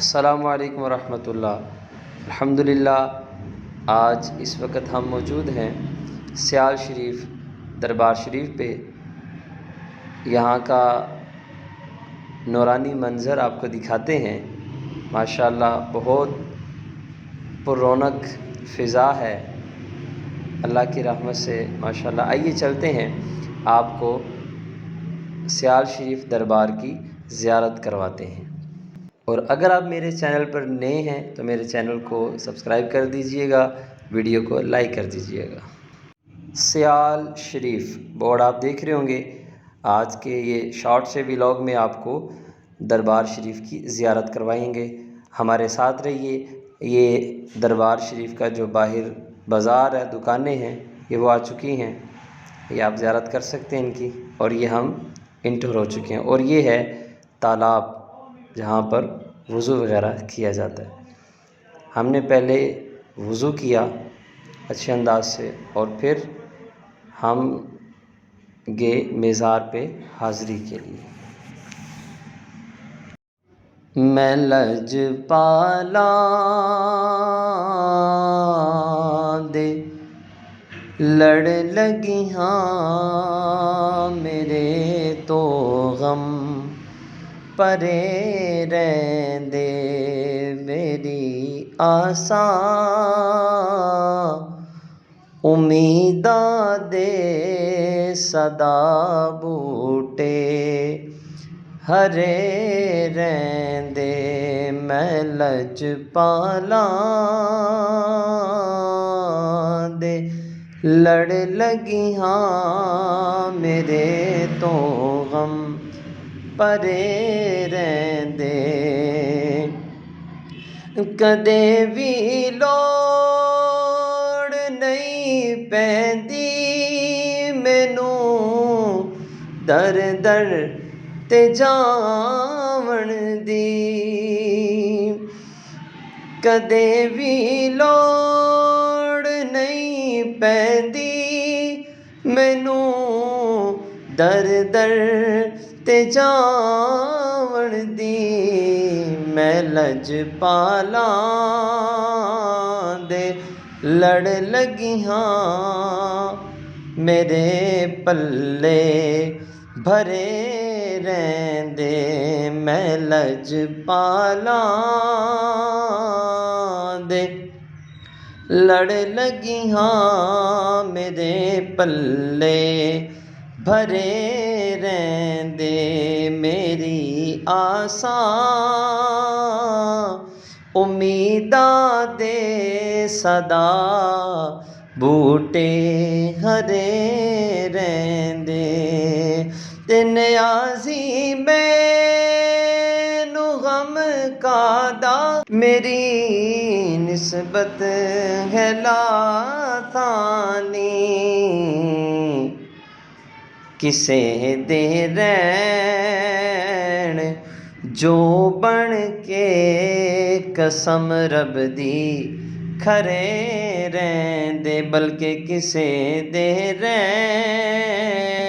अस्सलामु अलैकुम वरहमतुल्लाह। अल्हम्दुलिल्लाह आज इस वक्त हम मौजूद हैं सियाल शरीफ दरबार शरीफ पे। यहाँ का नूरानी मंज़र आपको दिखाते हैं। माशाअल्लाह बहुत पुररौनक फ़िज़ा है अल्लाह की रहमत से माशाअल्लाह। आइए चलते हैं, आपको सियाल शरीफ दरबार की ज़ियारत करवाते हैं। और अगर आप मेरे चैनल पर नए हैं तो मेरे चैनल को सब्सक्राइब कर दीजिएगा, वीडियो को लाइक कर दीजिएगा। सियाल शरीफ बोर्ड आप देख रहे होंगे। आज के ये शॉर्ट से व्लॉग में आपको दरबार शरीफ की ज़ियारत करवाएंगे। हमारे साथ रहिए। ये दरबार शरीफ का जो बाहर बाज़ार है, दुकानें हैं, ये वो आ चुकी हैं। ये आप ज़ियारत कर सकते हैं इनकी। और ये हम इंटर हो चुके हैं। और ये है तालाब जहाँ पर वज़ू वग़ैरह किया जाता है। हमने पहले वज़ू किया अच्छे अंदाज से और फिर हम गए मेज़ार पे हाज़री के लिए। मैं लजपाला दे लड़ लगी हाँ मेरे तो गम परे रहंदे मेरी आसा उम्मीदां दे सदा बूटे हरे रहंदे मैं लजपाला दे लड़ लगी हाँ मेरे तो गम परे रहंदे कदे भी लोड़ नहीं पैंदी मैनू दर दर ते जावण दी। कदे भी लोड़ नहीं पैंदी मैनू दर दर ते जावण दी। मैं लजपाला दे लड़ लगी हाँ मेरे पल्ले भरे रहंदे मैं लजपाला दे लड़ लगी हाँ मेरे पल्ले भरे रहंदे मेरी आसा उम्मीदां दे सदा बूटे हरे रहंदे ते नियाज़ी मैनू गम कादा मेरी निस्बत है लासानी किसे दे रैण जो बन के कसम रब दी खरे रहंदे बल्कि किसे दे रैण